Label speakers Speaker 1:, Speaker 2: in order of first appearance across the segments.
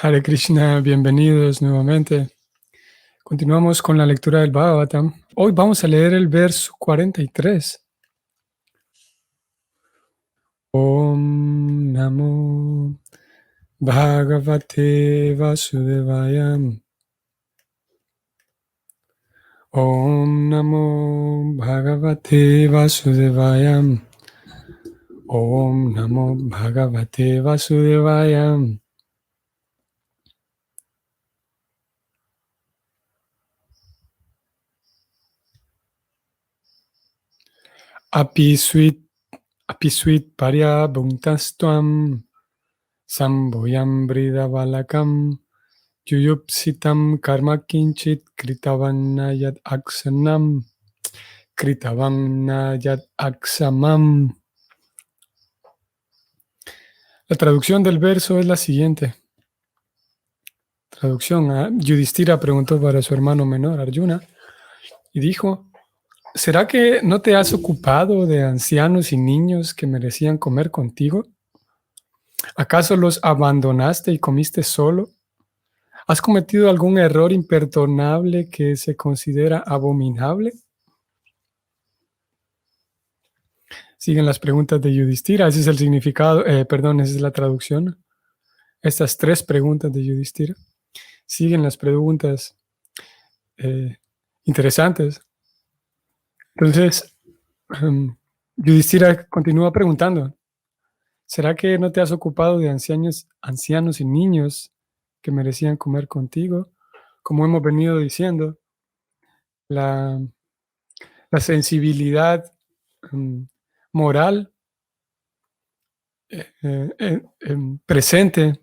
Speaker 1: Hare Krishna, bienvenidos nuevamente. Continuamos con la lectura del Bhagavatam. Hoy vamos a leer el verso 43. Om Namo Bhagavate Vasudevaya. Om Namo Bhagavate Vasudevaya. Om Namo Bhagavate Vasudevaya. Apiswit Parya Bhuntastuam Sambhoyam Bridavalakam Yuyupsitam karma kinchit kritavanna yad aksamam. La traducción del verso es la siguiente. Traducción. Yudhishthira preguntó para su hermano menor, Arjuna, y dijo: ¿será que no te has ocupado de ancianos y niños que merecían comer contigo? ¿Acaso los abandonaste y comiste solo? ¿Has cometido algún error imperdonable que se considera abominable? Siguen las preguntas de Yudhishthira. Ese es el significado, esa es la traducción. Estas tres preguntas de Yudhishthira. Siguen las preguntas interesantes. Entonces, Yudhishthira continúa preguntando: ¿será que no te has ocupado de ancianos y niños que merecían comer contigo? Como hemos venido diciendo, la sensibilidad moral presente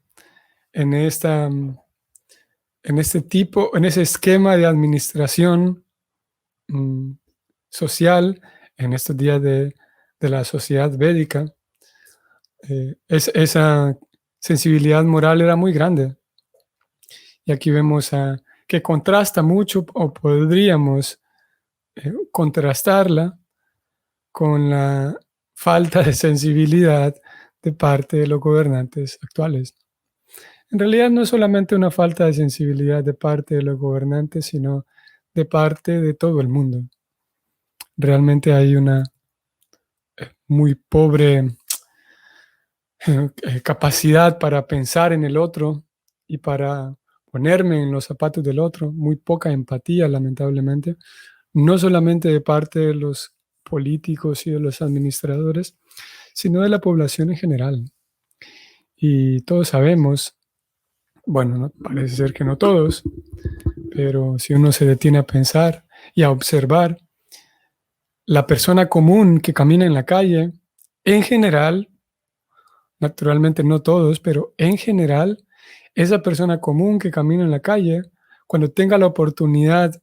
Speaker 1: en ese esquema de administración social en estos días de la sociedad védica, esa sensibilidad moral era muy grande. Y aquí vemos que contrasta mucho, o podríamos contrastarla con la falta de sensibilidad de parte de los gobernantes actuales. En realidad no es solamente una falta de sensibilidad de parte de los gobernantes, sino de parte de todo el mundo. Realmente hay una muy pobre capacidad para pensar en el otro y para ponerme en los zapatos del otro, muy poca empatía, lamentablemente, no solamente de parte de los políticos y de los administradores, sino de la población en general. Y todos sabemos, bueno, ¿no? Parece ser que no todos, pero si uno se detiene a pensar y a observar, la persona común que camina en la calle, en general, naturalmente no todos, pero en general, esa persona común que camina en la calle, cuando tenga la oportunidad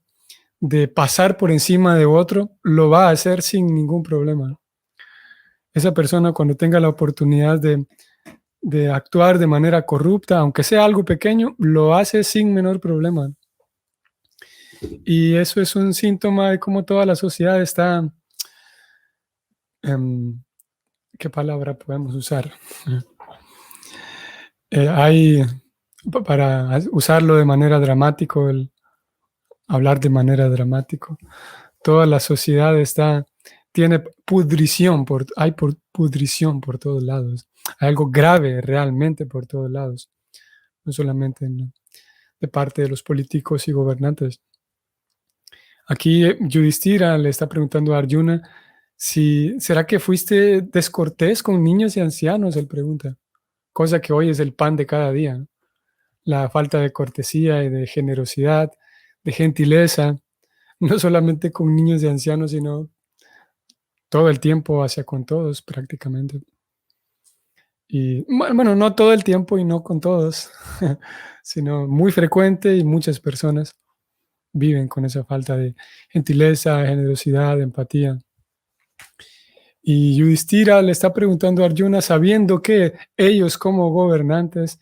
Speaker 1: de pasar por encima de otro, lo va a hacer sin ningún problema. Esa persona, cuando tenga la oportunidad de actuar de manera corrupta, aunque sea algo pequeño, lo hace sin menor problema. Y eso es un síntoma de cómo toda la sociedad está... ¿qué palabra podemos usar? Para usarlo de manera dramática, hablar de manera dramática, toda la sociedad tiene pudrición, hay pudrición por todos lados. Hay algo grave realmente por todos lados, no solamente de parte de los políticos y gobernantes. Aquí Yudhishthira le está preguntando a Arjuna, ¿será que fuiste descortés con niños y ancianos? Él pregunta, cosa que hoy es el pan de cada día, ¿no? La falta de cortesía y de generosidad, de gentileza, no solamente con niños y ancianos, sino todo el tiempo hacia con todos prácticamente. Y bueno, no todo el tiempo y no con todos, sino muy frecuente, y muchas personas viven con esa falta de gentileza, generosidad, empatía. Y Yudhishthira le está preguntando a Arjuna, sabiendo que ellos como gobernantes,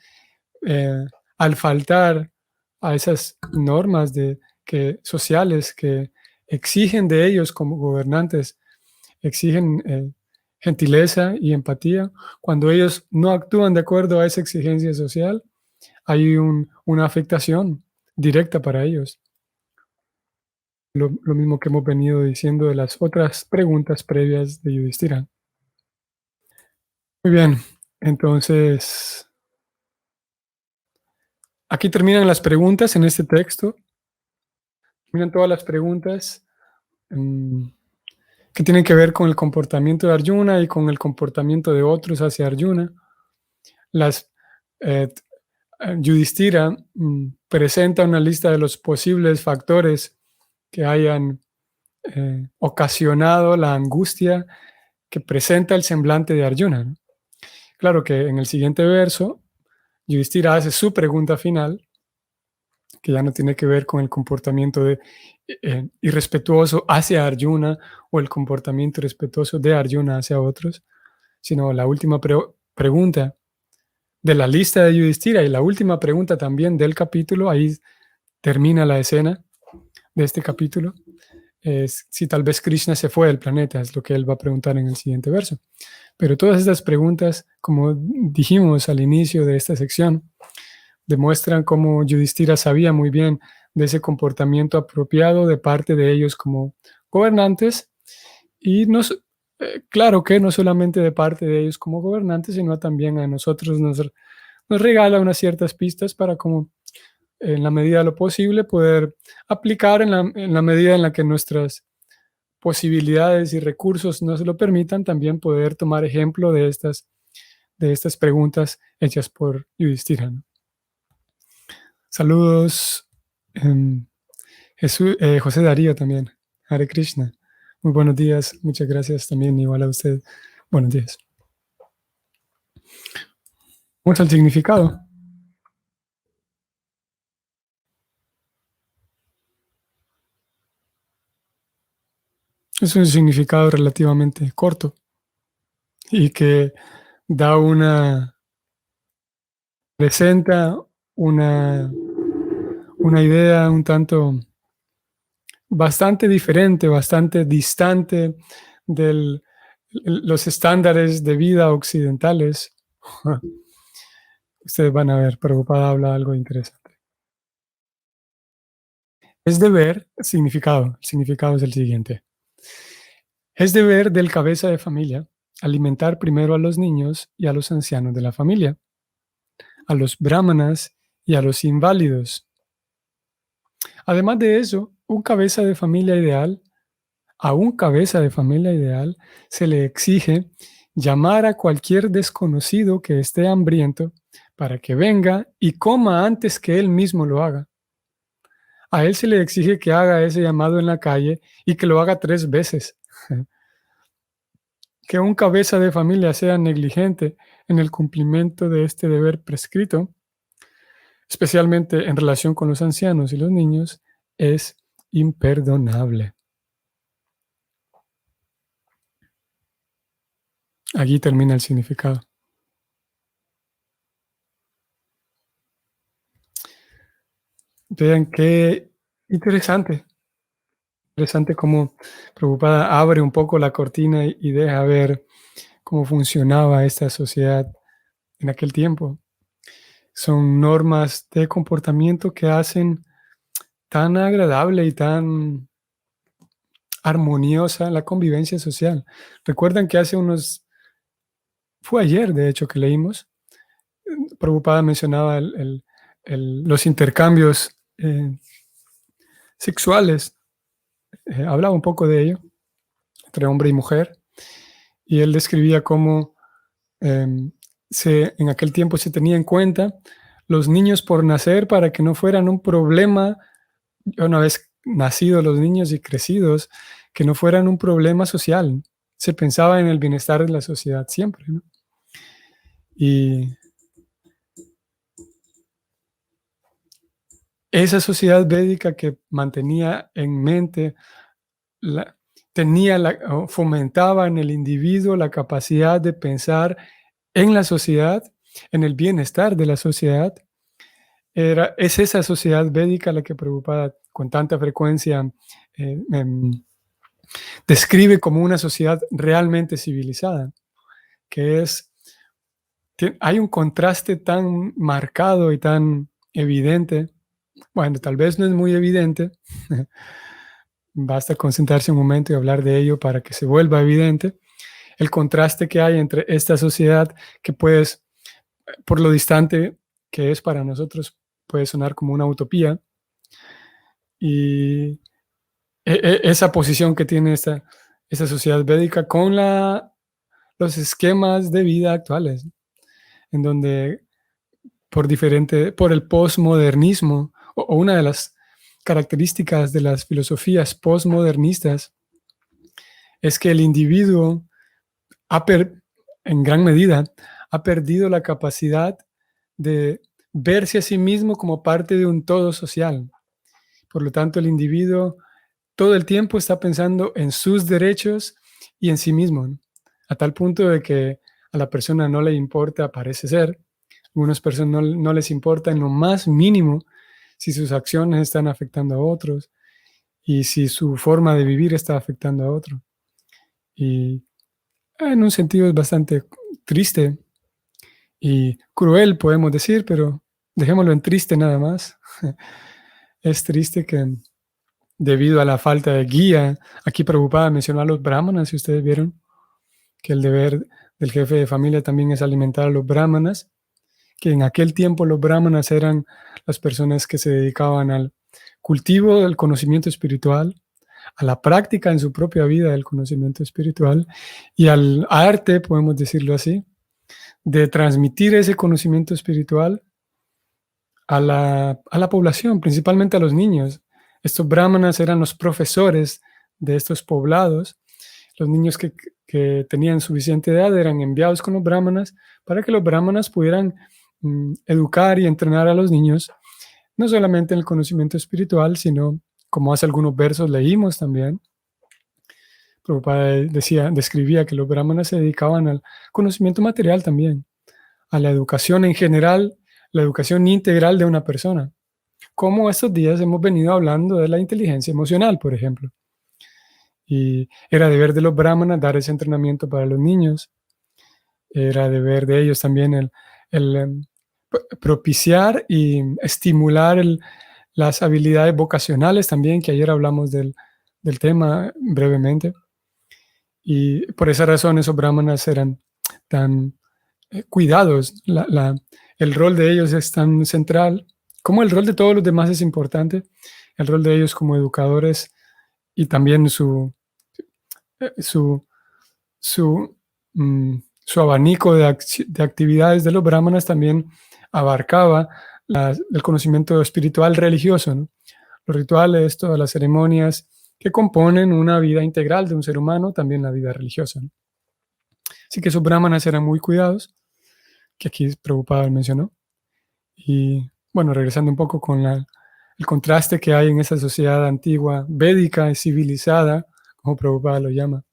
Speaker 1: al faltar a esas normas sociales que exigen de ellos como gobernantes, exigen gentileza y empatía, cuando ellos no actúan de acuerdo a esa exigencia social, hay una afectación directa para ellos. Lo mismo que hemos venido diciendo de las otras preguntas previas de Yudhishthira. Muy bien, entonces aquí terminan las preguntas en este texto. Terminan todas las preguntas mm, que tienen que ver con el comportamiento de Arjuna y con el comportamiento de otros hacia Arjuna. Las eh, Yudhishthira presenta una lista de los posibles factores que hayan ocasionado la angustia que presenta el semblante de Arjuna, ¿no? Claro que en el siguiente verso, Yudhishthira hace su pregunta final, que ya no tiene que ver con el comportamiento irrespetuoso hacia Arjuna o el comportamiento irrespetuoso de Arjuna hacia otros, sino la última pregunta de la lista de Yudhishthira y la última pregunta también del capítulo. Ahí termina la escena de este capítulo. Es si tal vez Krishna se fue del planeta, es lo que él va a preguntar en el siguiente verso. Pero todas estas preguntas, como dijimos al inicio de esta sección, demuestran cómo Yudhishthira sabía muy bien de ese comportamiento apropiado de parte de ellos como gobernantes, y claro que no solamente de parte de ellos como gobernantes, sino también a nosotros nos regala unas ciertas pistas para como en la medida de lo posible poder aplicar en la medida en la que nuestras posibilidades y recursos nos lo permitan, también poder tomar ejemplo de estas preguntas hechas por Yudhishthira, ¿no? Saludos, José Darío también, Hare Krishna. Muy buenos días, muchas gracias también, igual a usted. Buenos días. Vamos al significado. Es un significado relativamente corto y que da presenta una idea un tanto bastante diferente, bastante distante de los estándares de vida occidentales. Ustedes van a ver, Prabhupada habla algo interesante. Es deber, significado. El significado es el siguiente. Es deber del cabeza de familia alimentar primero a los niños y a los ancianos de la familia, a los brahmanas y a los inválidos. Además de eso, a un cabeza de familia ideal se le exige llamar a cualquier desconocido que esté hambriento para que venga y coma antes que él mismo lo haga. A él se le exige que haga ese llamado en la calle y que lo haga 3 veces. Que un cabeza de familia sea negligente en el cumplimiento de este deber prescrito, especialmente en relación con los ancianos y los niños, es imperdonable. Allí termina el significado. Vean qué interesante. Interesante cómo Prabhupada abre un poco la cortina y deja ver cómo funcionaba esta sociedad en aquel tiempo. Son normas de comportamiento que hacen tan agradable y tan armoniosa la convivencia social. Recuerdan que fue ayer de hecho que leímos, Prabhupada mencionaba los intercambios sexuales, hablaba un poco de ello, entre hombre y mujer, y él describía cómo en aquel tiempo se tenía en cuenta los niños por nacer para que no fueran un problema, una vez nacidos los niños y crecidos, que no fueran un problema social. Se pensaba en el bienestar de la sociedad siempre, ¿no? Y esa sociedad védica que mantenía en mente, fomentaba en el individuo la capacidad de pensar en la sociedad, en el bienestar de la sociedad. Es esa sociedad védica la que Prabhupada con tanta frecuencia describe como una sociedad realmente civilizada, que es Hay un contraste tan marcado y tan evidente. Bueno, tal vez no es muy evidente. Basta concentrarse un momento y hablar de ello para que se vuelva evidente el contraste que hay entre esta sociedad que puedes, por lo distante que es para nosotros, puede sonar como una utopía, y esa posición que tiene esta sociedad védica con los esquemas de vida actuales, en donde por el posmodernismo, o una de las características de las filosofías posmodernistas es que el individuo ha en gran medida ha perdido la capacidad de verse a sí mismo como parte de un todo social. Por lo tanto, el individuo todo el tiempo está pensando en sus derechos y en sí mismo, ¿no? A tal punto de que a la persona no le importa, parece ser, algunas personas no les importa en lo más mínimo si sus acciones están afectando a otros y si su forma de vivir está afectando a otro. Y en un sentido es bastante triste y cruel, podemos decir, pero dejémoslo en triste nada más. Es triste que debido a la falta de guía, aquí Prabhupada mencionó a los brahmanas, si ustedes vieron, que el deber del jefe de familia también es alimentar a los brahmanas, que en aquel tiempo los brahmanas eran las personas que se dedicaban al cultivo del conocimiento espiritual, a la práctica en su propia vida del conocimiento espiritual y al arte, podemos decirlo así, de transmitir ese conocimiento espiritual a la población, principalmente a los niños. Estos brahmanas eran los profesores de estos poblados. Los niños que tenían suficiente edad eran enviados con los brahmanas para que los brahmanas pudieran educar y entrenar a los niños, no solamente en el conocimiento espiritual, sino, como hace algunos versos leímos también, Prabhupada describía que los brahmanas se dedicaban al conocimiento material también, a la educación en general, la educación integral de una persona. Como estos días hemos venido hablando de la inteligencia emocional, por ejemplo. Y era deber de los brahmanas dar ese entrenamiento para los niños. Era deber de ellos también el propiciar y estimular las habilidades vocacionales también, que ayer hablamos del tema brevemente. Y por esa razón esos brahmanas eran tan cuidados. El rol de ellos es tan central, como el rol de todos los demás es importante. El rol de ellos como educadores y también su, su, su abanico de actividades de los brahmanas también abarcaba el conocimiento espiritual religioso, ¿no? Los rituales, todas las ceremonias que componen una vida integral de un ser humano, también la vida religiosa, ¿no? Así que esos brahmanas eran muy cuidados, que aquí Prabhupada mencionó. Y bueno, regresando un poco con el contraste que hay en esa sociedad antigua, védica y civilizada, como Prabhupada lo llama,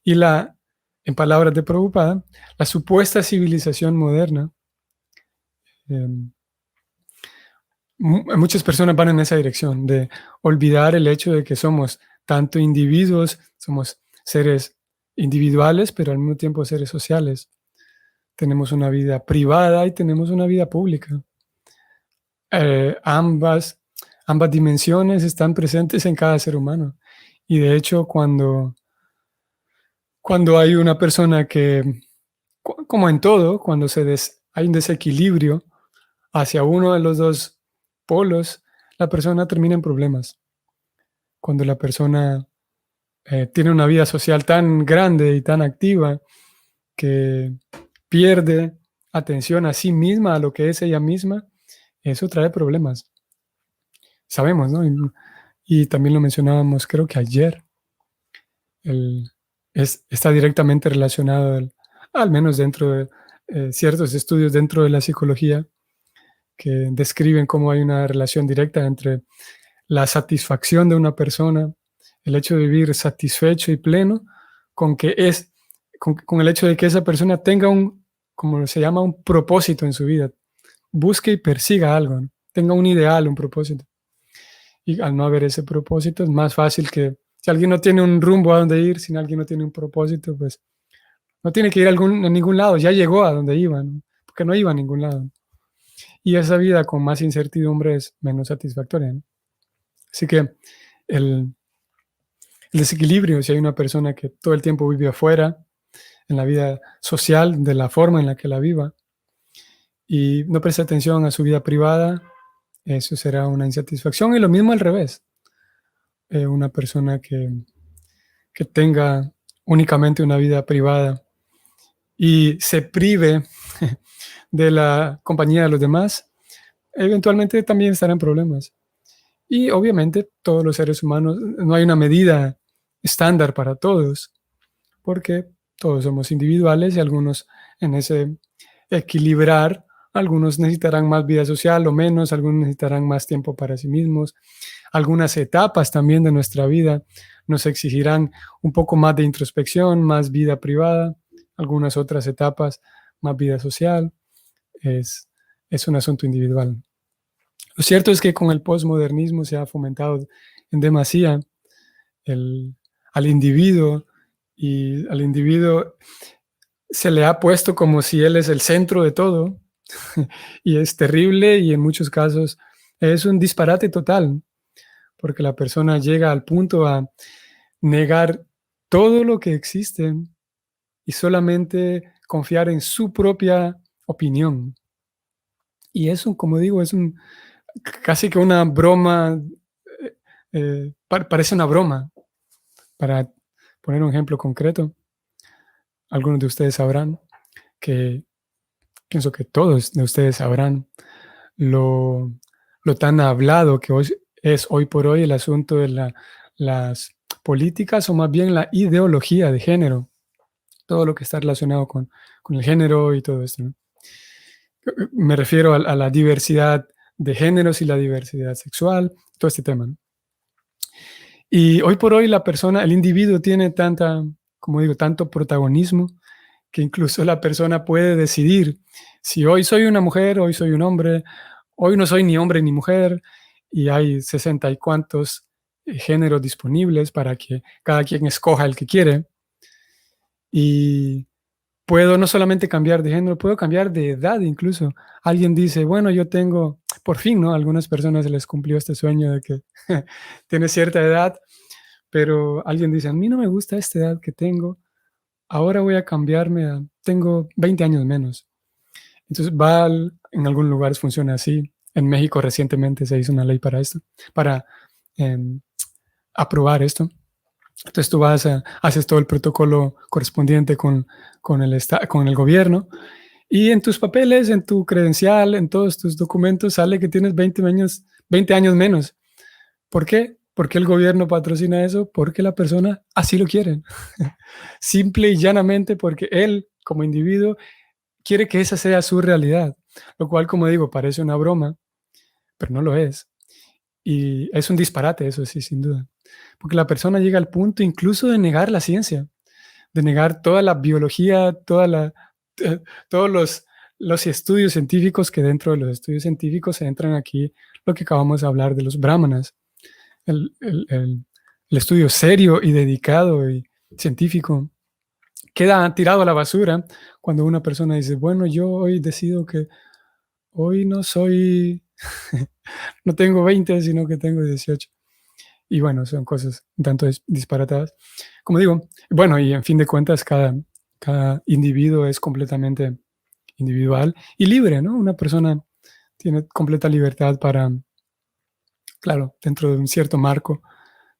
Speaker 1: y en palabras de Prabhupada, la supuesta civilización moderna. Muchas personas van en esa dirección de olvidar el hecho de que somos tanto individuos, somos seres individuales, pero al mismo tiempo seres sociales. Tenemos una vida privada y tenemos una vida pública. Ambas dimensiones están presentes en cada ser humano. Y de hecho, cuando hay una persona que, como en todo, cuando hay un desequilibrio hacia uno de los dos polos, la persona termina en problemas. Cuando la persona tiene una vida social tan grande y tan activa que pierde atención a sí misma, a lo que es ella misma, eso trae problemas. Sabemos, ¿no? Y también lo mencionábamos, creo que ayer, está directamente relacionado, al menos dentro de ciertos estudios dentro de la psicología, que describen cómo hay una relación directa entre la satisfacción de una persona, el hecho de vivir satisfecho y pleno, con el hecho de que esa persona tenga como se llama, un propósito en su vida, busque y persiga algo, ¿no? Tenga un ideal, un propósito. Y al no haber ese propósito, es más fácil que, si alguien no tiene un rumbo a dónde ir, si alguien no tiene un propósito, pues no tiene que ir a ningún lado, ya llegó a donde iba, ¿no? porque no iba a ningún lado. Y esa vida con más incertidumbre es menos satisfactoria, ¿no? Así que el, el desequilibrio, si hay una persona que todo el tiempo vive afuera, en la vida social, de la forma en la que la viva, y no presta atención a su vida privada, eso será una insatisfacción. Y lo mismo al revés. Una persona que tenga únicamente una vida privada y se prive de la compañía de los demás, eventualmente también estará en problemas. Y obviamente todos los seres humanos, no hay una medida estándar para todos, porque todos somos individuales y algunos en ese equilibrar, algunos necesitarán más vida social o menos, algunos necesitarán más tiempo para sí mismos. Algunas etapas también de nuestra vida nos exigirán un poco más de introspección, más vida privada, algunas otras etapas más vida social. Es un asunto individual. Lo cierto es que con el posmodernismo se ha fomentado en demasía el, al individuo, y al individuo se le ha puesto como si él es el centro de todo, y es terrible, y en muchos casos es un disparate total, porque la persona llega al punto a negar todo lo que existe y solamente confiar en su propia opinión. Y eso, como digo, es casi que una broma, parece una broma. Para poner un ejemplo concreto, algunos de ustedes sabrán que, pienso que todos de ustedes sabrán lo, lo tan hablado que hoy es hoy por hoy el asunto de las políticas, o más bien la ideología de género, todo lo que está relacionado con el género y todo esto, ¿no? Me refiero a la diversidad de géneros y la diversidad sexual, todo este tema, ¿no? Y hoy por hoy la persona, el individuo tiene como digo, tanto protagonismo, que incluso la persona puede decidir si hoy soy una mujer, hoy soy un hombre, hoy no soy ni hombre ni mujer, y hay 60 y cuantos géneros disponibles para que cada quien escoja el que quiere. Y puedo no solamente cambiar de género, puedo cambiar de edad incluso. Alguien dice, bueno, yo tengo, por fin, ¿no? A algunas personas se les cumplió este sueño de que tiene cierta edad, pero alguien dice, a mí no me gusta esta edad que tengo, ahora voy a cambiarme, tengo 20 años menos. Entonces en algunos lugares funciona así. En México recientemente se hizo una ley para esto, para aprobar esto. Entonces tú haces todo el protocolo correspondiente con el gobierno, y en tus papeles, en tu credencial, en todos tus documentos sale que tienes 20 años menos. ¿Por qué? ¿Por qué el gobierno patrocina eso? Porque la persona así lo quiere. Simple y llanamente porque él, como individuo, quiere que esa sea su realidad. Lo cual, como digo, parece una broma, pero no lo es. Y es un disparate, eso sí, sin duda. Porque la persona llega al punto incluso de negar la ciencia, de negar toda la biología, todos los estudios científicos, que dentro de los estudios científicos se entran aquí lo que acabamos de hablar de los brahmanas. El estudio serio y dedicado y científico queda tirado a la basura cuando una persona dice, bueno, yo hoy decido que hoy no soy, no tengo 20, sino que tengo 18. Y bueno, son cosas un tanto disparatadas. Como digo, bueno, y en fin de cuentas, cada individuo es completamente individual y libre, ¿no? Una persona tiene completa libertad para, claro, dentro de un cierto marco,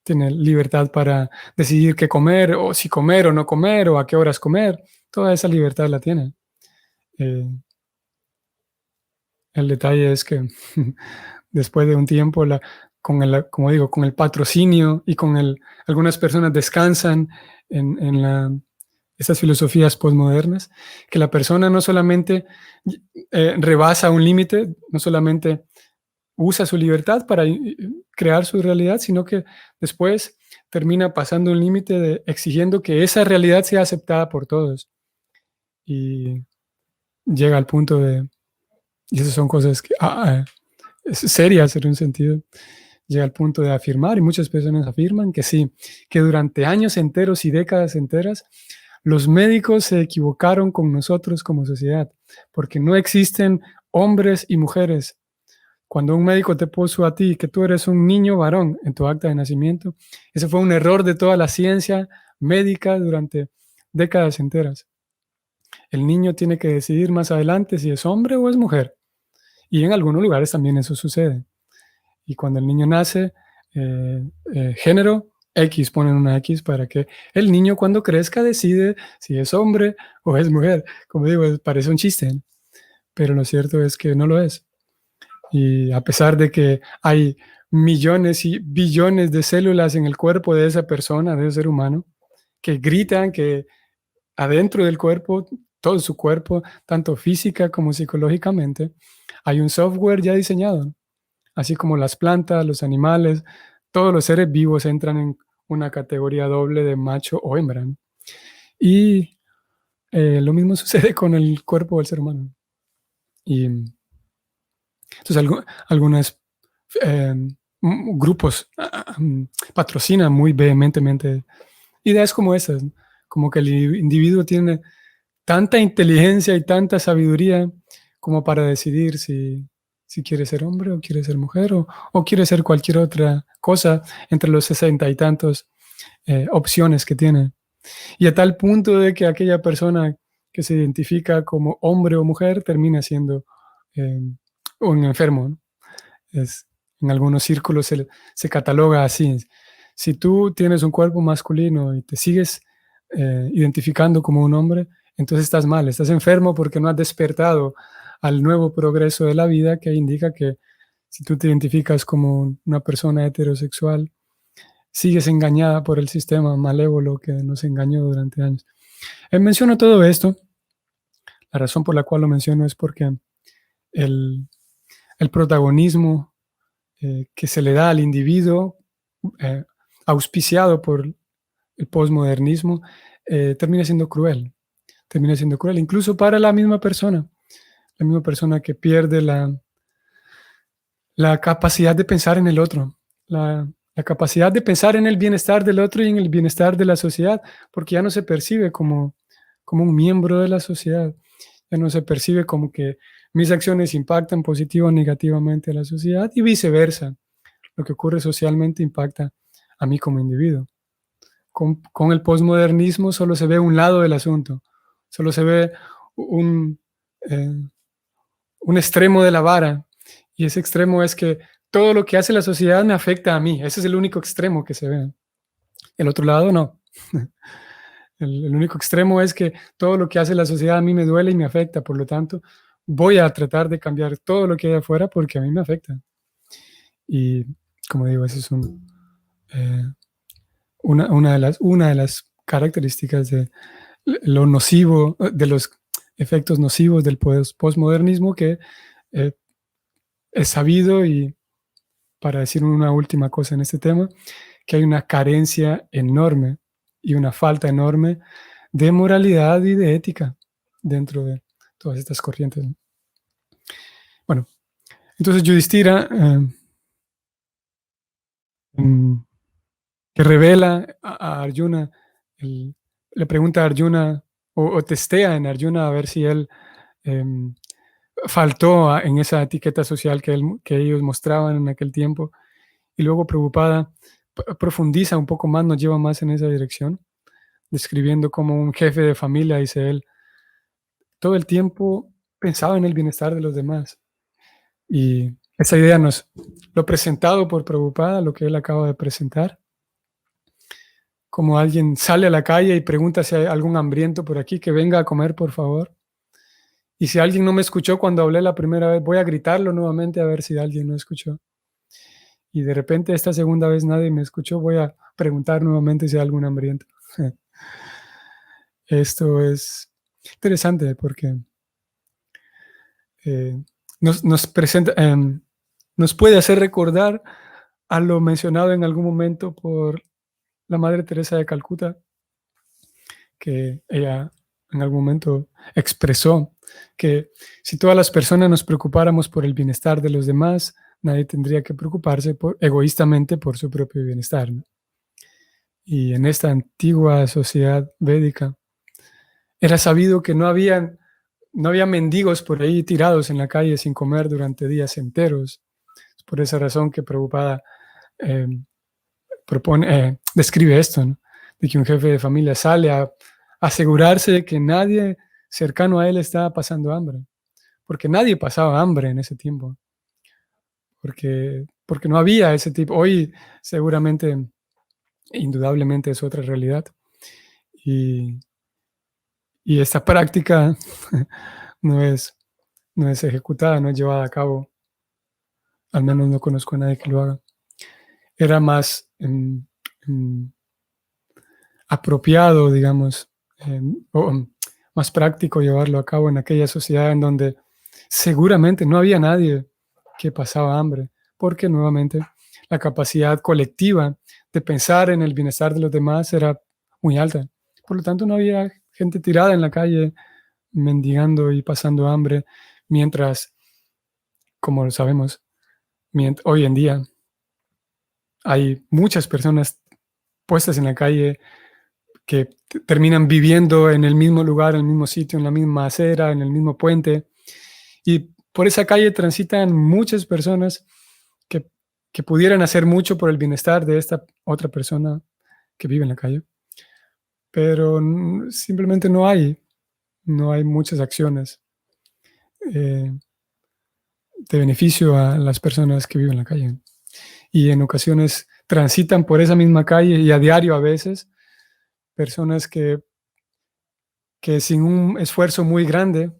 Speaker 1: tiene libertad para decidir qué comer, o si comer o no comer, o a qué horas comer. Toda esa libertad la tiene. El detalle es que después de un tiempo, como digo, con el patrocinio y algunas personas descansan en estas filosofías postmodernas, que la persona no solamente rebasa un límite, no solamente usa su libertad para crear su realidad, sino que después termina pasando un límite exigiendo que esa realidad sea aceptada por todos. Y llega al punto y esas son cosas que, serias en un sentido, llega al punto de afirmar, y muchas personas afirman que sí, que durante años enteros y décadas enteras, los médicos se equivocaron con nosotros como sociedad. porque no existen hombres y mujeres. Cuando un médico te puso a ti que tú eres un niño varón en tu acta de nacimiento, ese fue un error de toda la ciencia médica durante décadas enteras. El niño tiene que decidir más adelante si es hombre o es mujer. Y en algunos lugares también eso sucede. Y cuando el niño nace, género X, ponen una X para que el niño cuando crezca decide si es hombre o es mujer. Como digo, parece un chiste, ¿no? Pero lo cierto es que no lo es. Y a pesar de que hay millones y billones de células en el cuerpo de esa persona, de ese ser humano, que gritan que adentro del cuerpo, todo su cuerpo, tanto física como psicológicamente, hay un software ya diseñado. Así como las plantas, los animales, todos los seres vivos entran en una categoría doble de macho o hembra, ¿no? Y lo mismo sucede con el cuerpo del ser humano. Y entonces algunos grupos patrocinan muy vehementemente ideas como esas, ¿no? Como que el individuo tiene tanta inteligencia y tanta sabiduría como para decidir si quiere ser hombre o quiere ser mujer o quiere ser cualquier otra cosa entre los 60 y tantos opciones que tiene. Y a tal punto de que aquella persona que se identifica como hombre o mujer termina siendo eh, un enfermo, ¿no? En algunos círculos se cataloga así. Si tú tienes un cuerpo masculino y te sigues identificando como un hombre, entonces estás mal, estás enfermo porque no has despertado al nuevo progreso de la vida que indica que si tú te identificas como una persona heterosexual, sigues engañada por el sistema malévolo que nos engañó durante años. Menciono todo esto. La razón por la cual lo menciono es porque el, el protagonismo que se le da al individuo, eh, auspiciado por el posmodernismo, termina siendo cruel. Termina siendo cruel, incluso para la misma persona que pierde la capacidad de pensar en el otro, la capacidad de pensar en el bienestar del otro y en el bienestar de la sociedad, porque ya no se percibe como un miembro de la sociedad, ya no se percibe como que mis acciones impactan positivo o negativamente a la sociedad y viceversa. Lo que ocurre socialmente impacta a mí como individuo. Con el posmodernismo solo se ve un lado del asunto, solo se ve un, eh, un extremo de la vara, y ese extremo es que todo lo que hace la sociedad me afecta a mí. Ese es el único extremo que se ve. El otro lado no. El único extremo es que todo lo que hace la sociedad a mí me duele y me afecta, por lo tanto, voy a tratar de cambiar todo lo que hay afuera porque a mí me afecta. Y como digo, esa es eh, una de las características de lo nocivo, de los efectos nocivos del postmodernismo que eh, es sabido, y para decir una última cosa en este tema, que hay una carencia enorme y una falta enorme de moralidad y de ética dentro de todas estas corrientes. Bueno, entonces Yudhishthira, que revela a Arjuna, le pregunta a Arjuna o testea en Arjuna a ver si él em, faltó en esa etiqueta social que ellos mostraban en aquel tiempo, y luego preocupada profundiza un poco más, nos lleva más en esa dirección, describiendo como un jefe de familia, dice él, todo el tiempo pensaba en el bienestar de los demás. Y esa idea lo presentado por Prabhupada, lo que él acaba de presentar, como alguien sale a la calle y pregunta si hay algún hambriento por aquí, que venga a comer, por favor. Y si alguien no me escuchó cuando hablé la primera vez, voy a gritarlo nuevamente a ver si alguien no escuchó. Y de repente esta segunda vez nadie me escuchó, voy a preguntar nuevamente si hay algún hambriento. Esto es interesante porque eh, nos presenta, nos puede hacer recordar a lo mencionado en algún momento por la Madre Teresa de Calcuta, que ella en algún momento expresó que si todas las personas nos preocupáramos por el bienestar de los demás, nadie tendría que preocuparse egoístamente por su propio bienestar, ¿no? Y en esta antigua sociedad védica era sabido que no habían no había mendigos por ahí tirados en la calle sin comer durante días enteros. Es por esa razón que Prabhupada eh, describe esto, ¿no? De que un jefe de familia sale a asegurarse de que nadie cercano a él estaba pasando hambre, porque nadie pasaba hambre en ese tiempo, porque no había ese tipo. Hoy seguramente, indudablemente es otra realidad. Y, y esta práctica no es, no es ejecutada, no es llevada a cabo. Al menos no conozco a nadie que lo haga. Era más apropiado, digamos, o más práctico llevarlo a cabo en aquella sociedad en donde seguramente no había nadie que pasaba hambre, porque nuevamente la capacidad colectiva de pensar en el bienestar de los demás era muy alta. Por lo tanto, no había gente tirada en la calle mendigando y pasando hambre, mientras, como lo sabemos, hoy en día hay muchas personas puestas en la calle que terminan viviendo en el mismo lugar, en el mismo sitio, en la misma acera, en el mismo puente. Y por esa calle transitan muchas personas que, que pudieran hacer mucho por el bienestar de esta otra persona que vive en la calle. Pero simplemente no hay muchas acciones eh, de beneficio a las personas que viven en la calle. Y en ocasiones transitan por esa misma calle y a diario a veces personas que sin un esfuerzo muy grande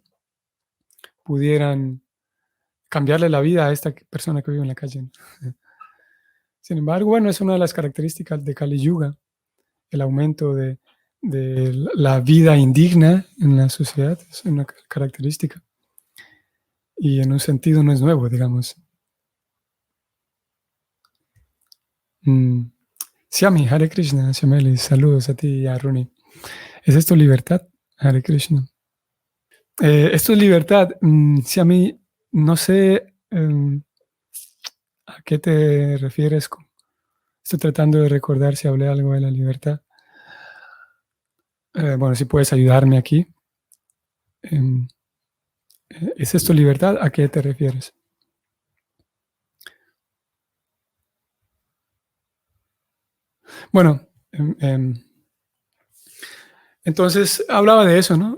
Speaker 1: pudieran cambiarle la vida a esta persona que vive en la calle. Sin embargo, bueno, es una de las características de Kali Yuga, el aumento de la vida indigna en la sociedad, es una característica. Y en un sentido no es nuevo, digamos. Siami, Hare Krishna, Siameli, saludos a ti y a Runi. ¿Es esto libertad? Hare Krishna. Esto es libertad. Siami, no sé a qué te refieres. Estoy tratando de recordar si hablé algo de la libertad. Bueno, si puedes ayudarme aquí. ¿Es esto libertad? ¿A qué te refieres? Bueno, entonces hablaba de eso, ¿no?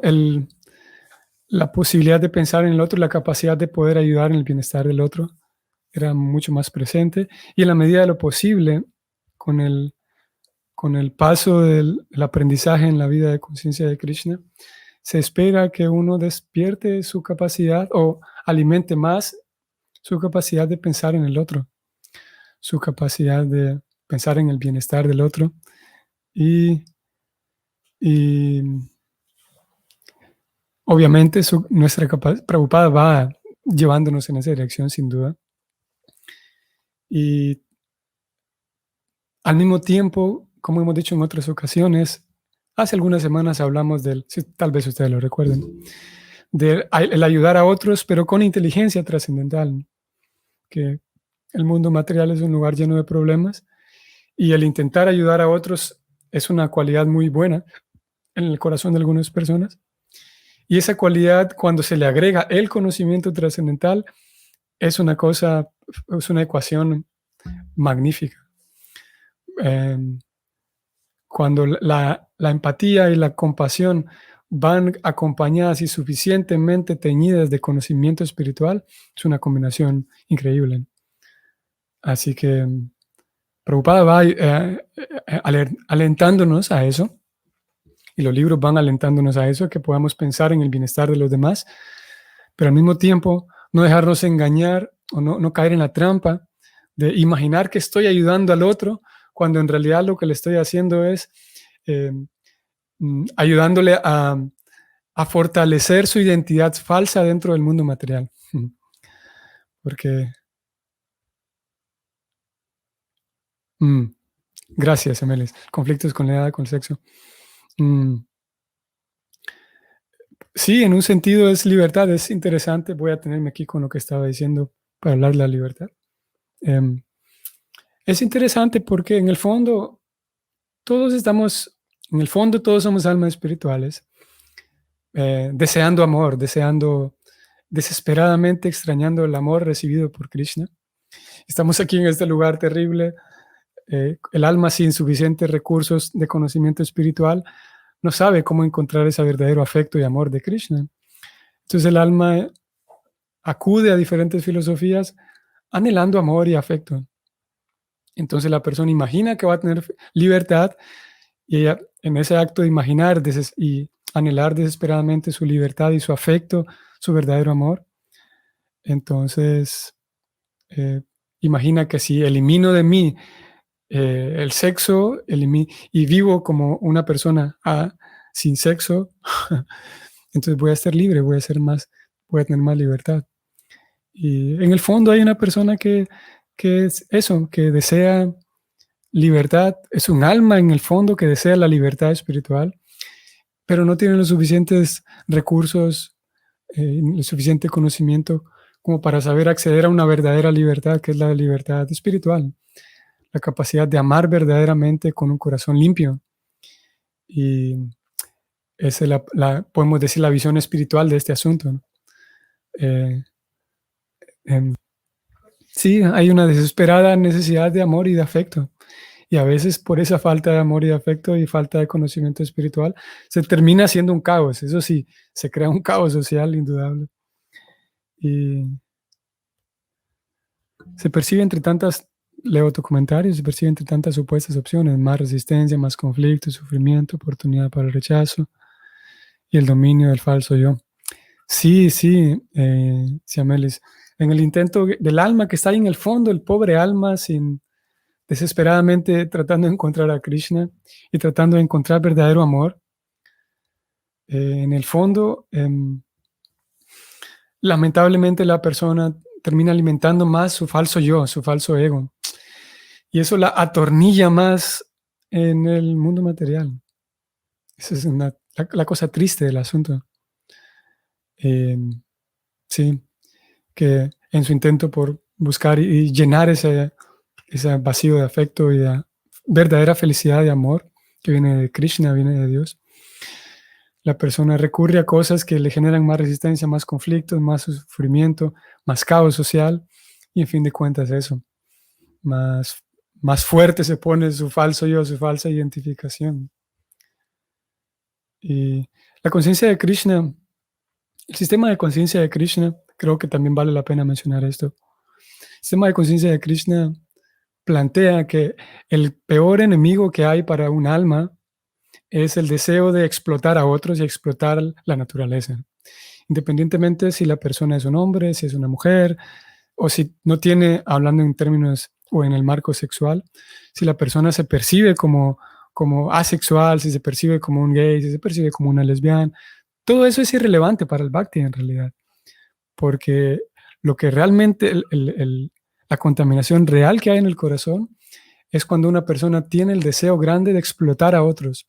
Speaker 1: La posibilidad de pensar en el otro, la capacidad de poder ayudar en el bienestar del otro era mucho más presente. Y en la medida de lo posible, con el paso del aprendizaje en la vida de conciencia de Krishna, se espera que uno despierte su capacidad o alimente más su capacidad de pensar en el otro, su capacidad de pensar en el bienestar del otro y, y obviamente nuestra capacidad, Prabhupada va llevándonos en esa dirección sin duda. Y al mismo tiempo, como hemos dicho en otras ocasiones, hace algunas semanas hablamos tal vez ustedes lo recuerden, del ayudar a otros, pero con inteligencia trascendental, que el mundo material es un lugar lleno de problemas y el intentar ayudar a otros es una cualidad muy buena en el corazón de algunas personas. Y esa cualidad, cuando se le agrega el conocimiento trascendental, es una cosa, es una ecuación magnífica. Cuando la empatía y la compasión van acompañadas y suficientemente teñidas de conocimiento espiritual, es una combinación increíble. Así que Prabhupada va alentándonos a eso, y los libros van alentándonos a eso, que podamos pensar en el bienestar de los demás, pero al mismo tiempo no dejarnos engañar o no caer en la trampa de imaginar que estoy ayudando al otro, cuando en realidad lo que le estoy haciendo es ayudándole a fortalecer su identidad falsa dentro del mundo material. Porque, gracias, Amelis. Conflictos con la edad, con el sexo. Sí, en un sentido es libertad, es interesante. Voy a tenerme aquí con lo que estaba diciendo para hablar de la libertad. Es interesante porque en el fondo todos somos almas espirituales deseando amor, deseando desesperadamente, extrañando el amor recibido por Krishna. Estamos aquí en este lugar terrible. El alma sin suficientes recursos de conocimiento espiritual no sabe cómo encontrar ese verdadero afecto y amor de Krishna. Entonces el alma acude a diferentes filosofías anhelando amor y afecto. Entonces la persona imagina que va a tener libertad y ella, en ese acto de imaginar y anhelar desesperadamente su libertad y su afecto, su verdadero amor, entonces imagina que si elimino de mí el sexo y vivo como una persona sin sexo, entonces voy a estar libre, voy a tener más libertad. Y en el fondo hay una persona que es eso, que desea libertad, es un alma en el fondo que desea la libertad espiritual, pero no tiene los suficientes recursos, el suficiente conocimiento como para saber acceder a una verdadera libertad, que es la libertad espiritual, la capacidad de amar verdaderamente con un corazón limpio. Y esa es podemos decir, la visión espiritual de este asunto, ¿no? Eh, em, sí, hay una desesperada necesidad de amor y de afecto. Y a veces por esa falta de amor y de afecto y falta de conocimiento espiritual, se termina haciendo un caos. Eso sí, se crea un caos social indudable. Y se percibe entre tantas, leo tu comentario, se percibe entre tantas supuestas opciones, más resistencia, más conflicto, sufrimiento, oportunidad para el rechazo y el dominio del falso yo. Sí, sí, Siamelis. En el intento del alma que está ahí en el fondo, el pobre alma desesperadamente tratando de encontrar a Krishna y tratando de encontrar verdadero amor, en el fondo, lamentablemente la persona termina alimentando más su falso yo, su falso ego. Y eso la atornilla más en el mundo material. Esa es la cosa triste del asunto. Sí, que en su intento por buscar y llenar ese vacío de afecto y de verdadera felicidad y amor que viene de Krishna, viene de Dios, la persona recurre a cosas que le generan más resistencia, más conflictos, más sufrimiento, más caos social y en fin de cuentas eso, más fuerte se pone su falso yo, su falsa identificación. Y la conciencia de Krishna, el sistema de conciencia de Krishna, creo que también vale la pena mencionar esto. El sistema de conciencia de Krishna plantea que el peor enemigo que hay para un alma es el deseo de explotar a otros y explotar la naturaleza. Independientemente si la persona es un hombre, si es una mujer, o si no tiene, hablando en términos o en el marco sexual, si la persona se percibe como asexual, si se percibe como un gay, si se percibe como una lesbiana, todo eso es irrelevante para el bhakti en realidad, porque lo que realmente, la contaminación real que hay en el corazón es cuando una persona tiene el deseo grande de explotar a otros.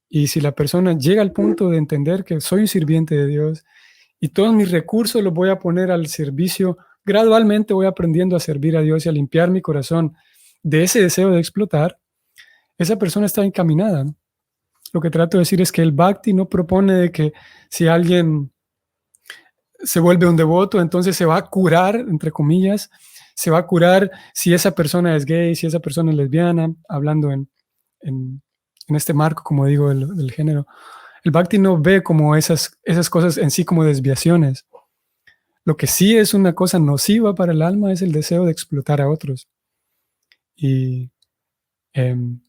Speaker 1: Y si la persona llega al punto de entender que soy un sirviente de Dios y todos mis recursos los voy a poner al servicio, gradualmente voy aprendiendo a servir a Dios y a limpiar mi corazón de ese deseo de explotar, esa persona está encaminada, ¿no? Lo que trato de decir es que el bhakti no propone de que si alguien se vuelve un devoto, entonces se va a curar, entre comillas, se va a curar si esa persona es gay, si esa persona es lesbiana, hablando en este marco, como digo, del género. El bhakti no ve como esas cosas en sí como desviaciones. Lo que sí es una cosa nociva para el alma es el deseo de explotar a otros. Y en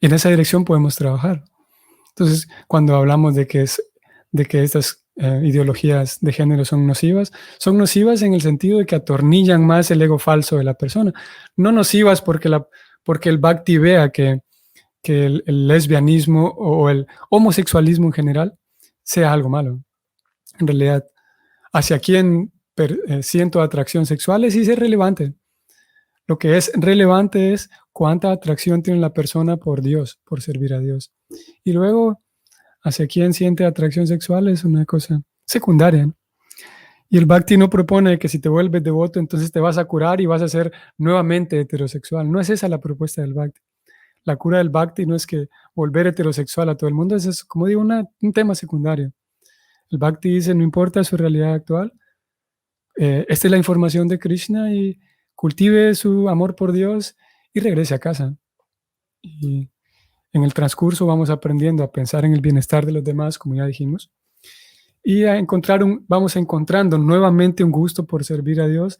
Speaker 1: esa dirección podemos trabajar. Entonces, cuando hablamos de que estas ideologías de género son nocivas en el sentido de que atornillan más el ego falso de la persona. No nocivas porque el bhakti vea que el lesbianismo o el homosexualismo en general sea algo malo. En realidad, hacia quien siento atracción sexual es irrelevante. Lo que es relevante es cuánta atracción tiene la persona por Dios, por servir a Dios. Y luego, hacia quien siente atracción sexual es una cosa secundaria, ¿no? Y el Bhakti no propone que si te vuelves devoto, entonces te vas a curar y vas a ser nuevamente heterosexual. No es esa la propuesta del Bhakti. La cura del bhakti no es que volver heterosexual a todo el mundo, es como digo, un tema secundario. El bhakti dice, no importa su realidad actual, esta es la información de Krishna y cultive su amor por Dios y regrese a casa. Y en el transcurso vamos aprendiendo a pensar en el bienestar de los demás, como ya dijimos, y vamos encontrando nuevamente un gusto por servir a Dios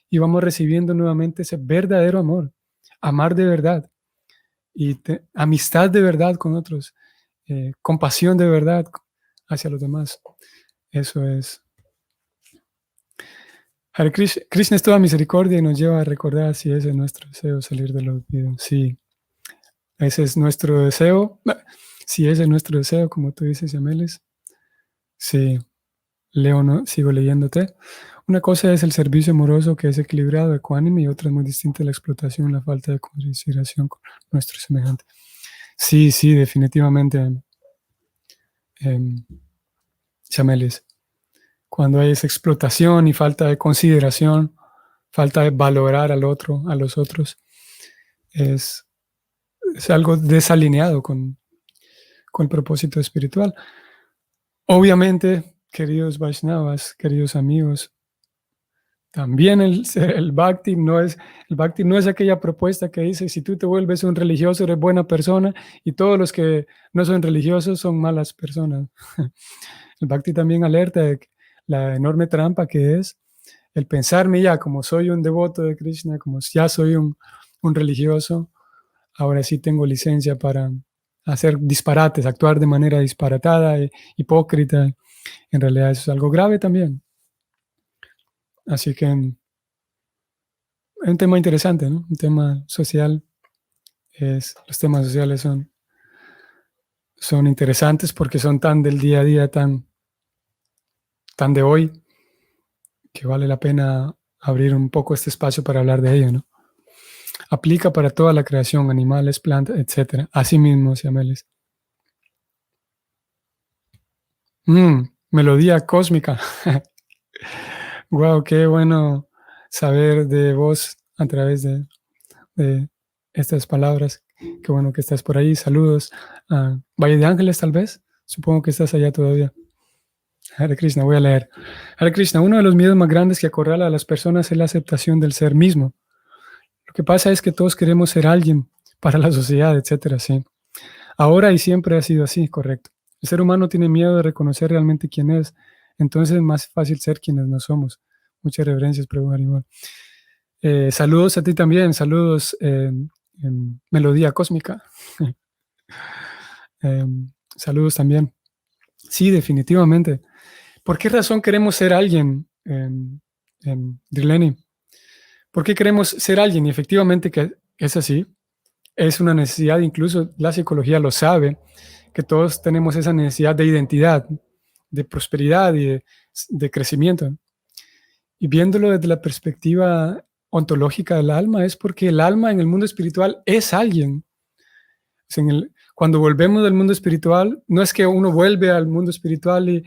Speaker 1: y vamos recibiendo nuevamente ese verdadero amor, amar de verdad y amistad de verdad con otros, compasión de verdad hacia los demás. Eso es. Hare Krishna, Krishna es toda misericordia y nos lleva a recordar si ese es nuestro deseo, salir del olvido. Sí, ese es nuestro deseo. Si ese es nuestro deseo, como tú dices, Yameles. Sí, leo, ¿no? Sigo leyéndote. Una cosa es el servicio amoroso que es equilibrado, ecuánime, y otra es muy distinta, la explotación, la falta de consideración con nuestro semejante. Sí, sí, definitivamente, Yameles. Cuando hay esa explotación y falta de consideración, falta de valorar al otro, a los otros, es algo desalineado con el propósito espiritual. Obviamente, queridos Vaishnavas, queridos amigos, también el bhakti no es aquella propuesta que dice, si tú te vuelves un religioso, eres buena persona, y todos los que no son religiosos son malas personas. El bhakti también alerta de la enorme trampa que es el pensarme ya como soy un devoto de Krishna, como ya soy un religioso, ahora sí tengo licencia para hacer disparates, actuar de manera disparatada, hipócrita. En realidad eso es algo grave también. Así que es un tema interesante, ¿no? Un tema social. Los temas sociales son interesantes porque son tan del día a día, tan de hoy, que vale la pena abrir un poco este espacio para hablar de ello, ¿no? Aplica para toda la creación, animales, plantas, etc. Así mismo, Siameles. Melodía cósmica. Wow, qué bueno saber de vos a través de estas palabras. Qué bueno que estás por ahí. Saludos a Valle de Ángeles, tal vez. Supongo que estás allá todavía. Hare Krishna, voy a leer. Hare Krishna, uno de los miedos más grandes que acorrala a las personas es la aceptación del ser mismo. Lo que pasa es que todos queremos ser alguien para la sociedad, etcétera, sí. Ahora y siempre ha sido así, correcto. El ser humano tiene miedo de reconocer realmente quién es, entonces es más fácil ser quienes no somos. Muchas reverencias, Prabhu Haribol. Saludos a ti también, saludos en Melodía Cósmica. Saludos también. Sí, definitivamente. ¿Por qué razón queremos ser alguien, Drileni? ¿Por qué queremos ser alguien? Y efectivamente que es así. Es una necesidad, incluso la psicología lo sabe, que todos tenemos esa necesidad de identidad, de prosperidad y de crecimiento. Y viéndolo desde la perspectiva ontológica del alma, es porque el alma en el mundo espiritual es alguien. Cuando volvemos del mundo espiritual, no es que uno vuelve al mundo espiritual y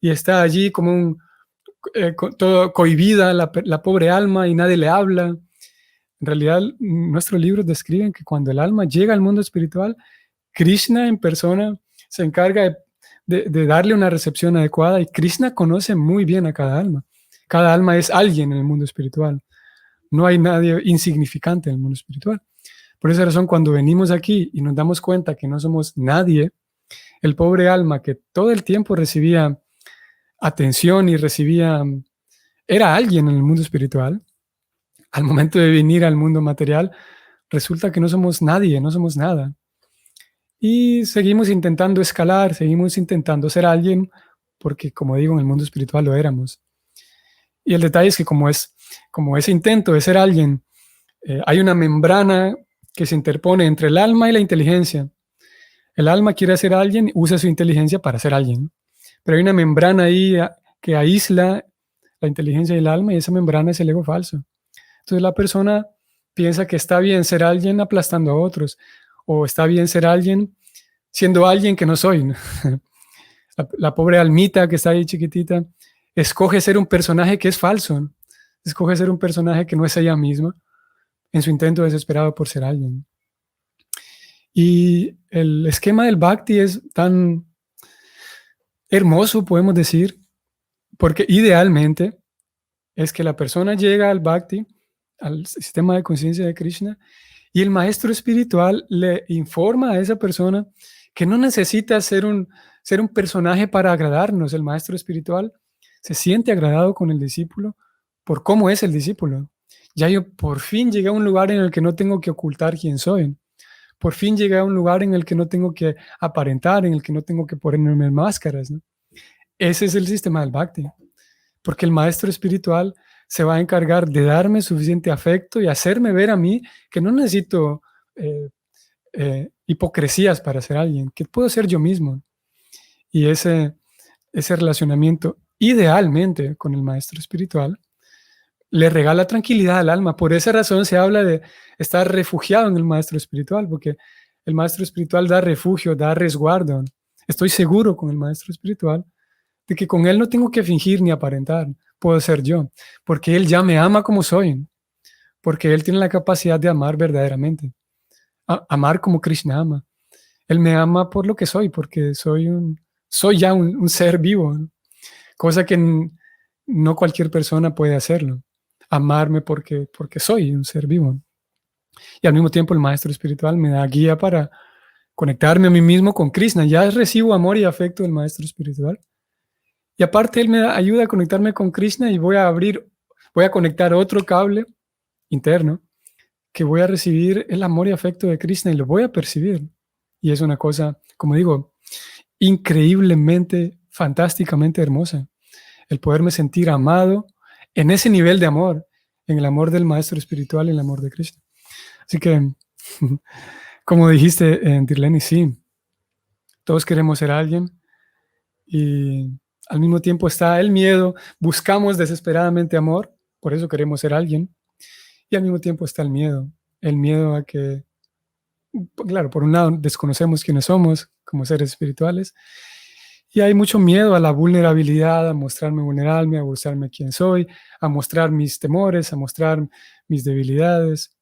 Speaker 1: está allí como todo cohibida la pobre alma y nadie le habla. En realidad, nuestros libros describen que cuando el alma llega al mundo espiritual, Krishna en persona se encarga de darle una recepción adecuada y Krishna conoce muy bien a cada alma. Cada alma es alguien en el mundo espiritual. No hay nadie insignificante en el mundo espiritual. Por esa razón, cuando venimos aquí y nos damos cuenta que no somos nadie, el pobre alma que todo el tiempo recibía atención y era alguien en el mundo espiritual, al momento de venir al mundo material, resulta que no somos nadie, no somos nada. Y seguimos intentando escalar, seguimos intentando ser alguien, porque como digo, en el mundo espiritual lo éramos. Y el detalle es que como ese intento de ser alguien, hay una membrana que se interpone entre el alma y la inteligencia. El alma quiere ser alguien, usa su inteligencia para ser alguien. Pero hay una membrana ahí que aísla la inteligencia y el alma, y esa membrana es el ego falso. Entonces la persona piensa que está bien ser alguien aplastando a otros, o está bien ser alguien siendo alguien que no soy. La pobre almita que está ahí chiquitita escoge ser un personaje que es falso, escoge ser un personaje que no es ella misma en su intento desesperado por ser alguien. Y el esquema del Bhakti es tan hermoso, podemos decir, porque idealmente es que la persona llega al Bhakti, al sistema de conciencia de Krishna, y el maestro espiritual le informa a esa persona que no necesita ser un personaje para agradarnos. El maestro espiritual se siente agradado con el discípulo por cómo es el discípulo. Ya yo por fin llegué a un lugar en el que no tengo que ocultar quién soy. Por fin llegué a un lugar en el que no tengo que aparentar, en el que no tengo que ponerme máscaras, ¿no? Ese es el sistema del Bhakti, porque el maestro espiritual se va a encargar de darme suficiente afecto y hacerme ver a mí que no necesito eh, hipocresías para ser alguien, que puedo ser yo mismo. Y ese relacionamiento idealmente con el maestro espiritual le regala tranquilidad al alma. Por esa razón se habla de estar refugiado en el maestro espiritual, porque el maestro espiritual da refugio, da resguardo. Estoy seguro con el maestro espiritual de que con él no tengo que fingir ni aparentar, puedo ser yo, porque él ya me ama como soy, porque él tiene la capacidad de amar verdaderamente, amar como Krishna ama. Él me ama por lo que soy, porque soy ya un ser vivo, ¿no? Cosa que no cualquier persona puede hacerlo. Amarme porque soy un ser vivo. Y al mismo tiempo el maestro espiritual me da guía para conectarme a mí mismo con Krishna. Ya recibo amor y afecto del maestro espiritual. Y aparte él me ayuda a conectarme con Krishna y voy a conectar otro cable interno que voy a recibir el amor y afecto de Krishna y lo voy a percibir. Y es una cosa, como digo, increíblemente, fantásticamente hermosa. El poderme sentir amado en ese nivel de amor, en el amor del maestro espiritual y el amor de Krishna. Así que, como dijiste, Dirleni, sí, todos queremos ser alguien y al mismo tiempo está el miedo, buscamos desesperadamente amor, por eso queremos ser alguien, y al mismo tiempo está el miedo a que, claro, por un lado desconocemos quiénes somos como seres espirituales, y hay mucho miedo a la vulnerabilidad, a mostrarme vulnerable, a mostrarme quién soy, a mostrar mis temores, a mostrar mis debilidades,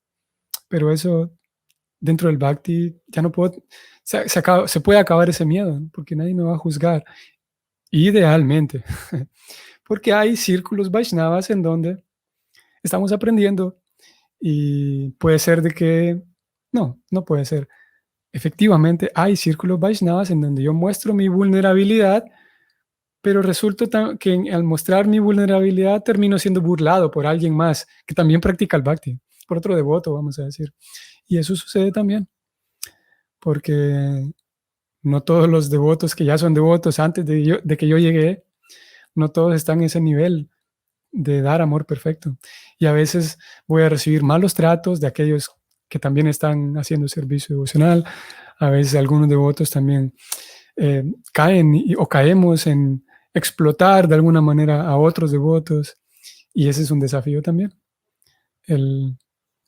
Speaker 1: pero eso dentro del Bhakti ya no puedo, se puede acabar ese miedo, ¿no? Porque nadie me va a juzgar, idealmente. Porque hay círculos Vaishnavas en donde estamos aprendiendo y puede ser de que, no puede ser. Efectivamente, hay círculos Vaishnavas en donde yo muestro mi vulnerabilidad, pero resulta que al mostrar mi vulnerabilidad termino siendo burlado por alguien más que también practica el Bhakti, por otro devoto, vamos a decir. Y eso sucede también, porque no todos los devotos que ya son devotos antes de que yo llegué, no todos están en ese nivel de dar amor perfecto. Y a veces voy a recibir malos tratos de aquellos que también están haciendo servicio devocional. A veces algunos devotos también caen o caemos en explotar de alguna manera a otros devotos. Y ese es un desafío también.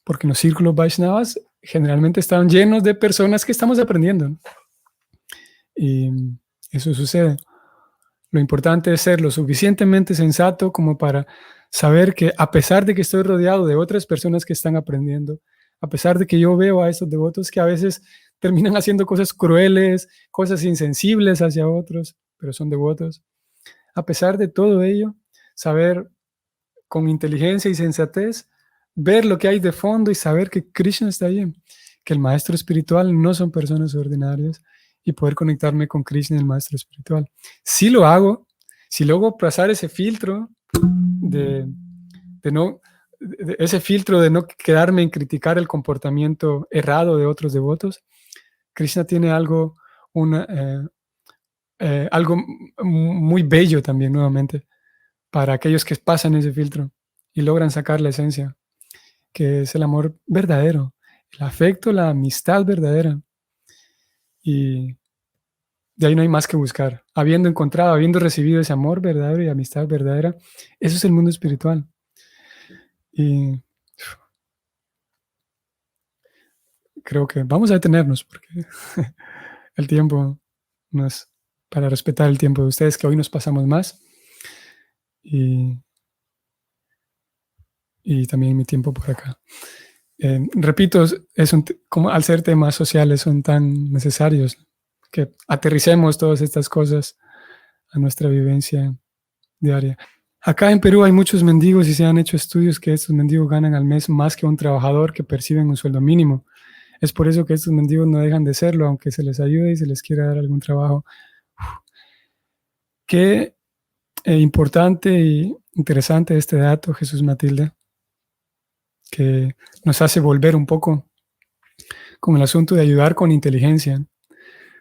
Speaker 1: Porque los círculos Vaishnavas generalmente están llenos de personas que estamos aprendiendo, ¿no? Y eso sucede. Lo importante es ser lo suficientemente sensato como para saber que a pesar de que estoy rodeado de otras personas que están aprendiendo, a pesar de que yo veo a estos devotos que a veces terminan haciendo cosas crueles, cosas insensibles hacia otros, pero son devotos, a pesar de todo ello, saber con inteligencia y sensatez, ver lo que hay de fondo y saber que Krishna está ahí, que el maestro espiritual no son personas ordinarias y poder conectarme con Krishna, el maestro espiritual. Si lo hago, si logro pasar ese filtro de no, ese filtro de no quedarme en criticar el comportamiento errado de otros devotos, Krishna tiene algo muy bello también nuevamente para aquellos que pasan ese filtro y logran sacar la esencia, que es el amor verdadero, el afecto, la amistad verdadera. Y de ahí no hay más que buscar. Habiendo encontrado, habiendo recibido ese amor verdadero y amistad verdadera, eso es el mundo espiritual. Y creo que vamos a detenernos porque el tiempo no es para respetar el tiempo de ustedes, que hoy nos pasamos más. Y también mi tiempo por acá. Repito, como al ser temas sociales son tan necesarios que aterricemos todas estas cosas a nuestra vivencia diaria. Acá en Perú hay muchos mendigos y se han hecho estudios que estos mendigos ganan al mes más que un trabajador que perciben un sueldo mínimo. Es por eso que estos mendigos no dejan de serlo, aunque se les ayude y se les quiera dar algún trabajo. Qué importante y interesante este dato, Jesús Matilde, que nos hace volver un poco con el asunto de ayudar con inteligencia,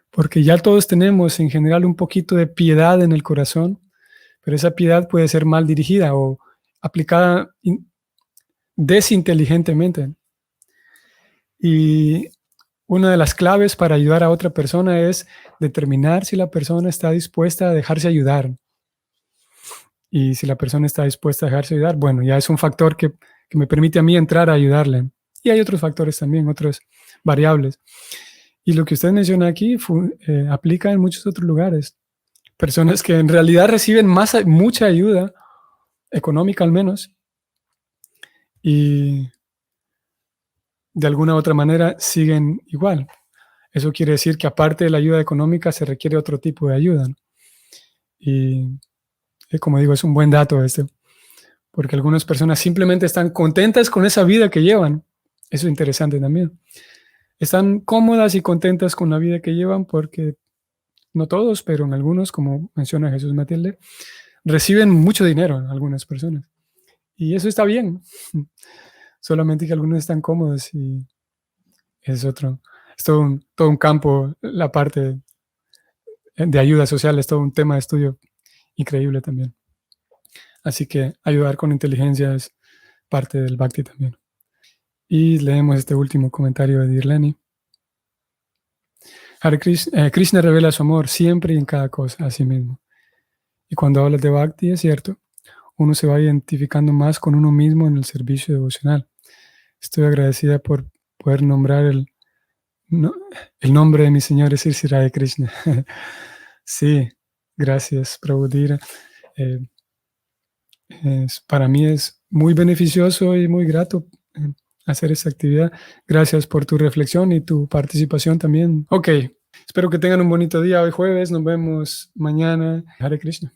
Speaker 1: porque ya todos tenemos en general un poquito de piedad en el corazón, pero esa piedad puede ser mal dirigida o aplicada desinteligentemente. Y una de las claves para ayudar a otra persona es determinar si la persona está dispuesta a dejarse ayudar. Y si la persona está dispuesta a dejarse ayudar, bueno, ya es un factor que me permite a mí entrar a ayudarle. Y hay otros factores también, otras variables. Y lo que usted menciona aquí aplica en muchos otros lugares. Personas que en realidad reciben mucha ayuda, económica al menos, y de alguna u otra manera siguen igual. Eso quiere decir que aparte de la ayuda económica se requiere otro tipo de ayuda, ¿no? Y como digo, es un buen dato este, porque algunas personas simplemente están contentas con esa vida que llevan. Eso es interesante también. Están cómodas y contentas con la vida que llevan porque, no todos, pero en algunos, como menciona Jesús Matilde, reciben mucho dinero algunas personas. Y eso está bien. Solamente que algunos están cómodos y es todo un campo, la parte de ayuda social es todo un tema de estudio increíble también. Así que ayudar con inteligencia es parte del Bhakti también. Y leemos este último comentario de Dirleni. Hare Krishna, Krishna revela su amor siempre y en cada cosa a sí mismo. Y cuando hablas de Bhakti, es cierto, uno se va identificando más con uno mismo en el servicio devocional. Estoy agradecida por poder nombrar el nombre de mi Señor es Sri Radha Krishna. Sí, gracias, Prabhudira. Para mí es muy beneficioso y muy grato hacer esta actividad. Gracias por tu reflexión y tu participación también. Ok, espero que tengan un bonito día hoy jueves. Nos vemos mañana. Hare Krishna.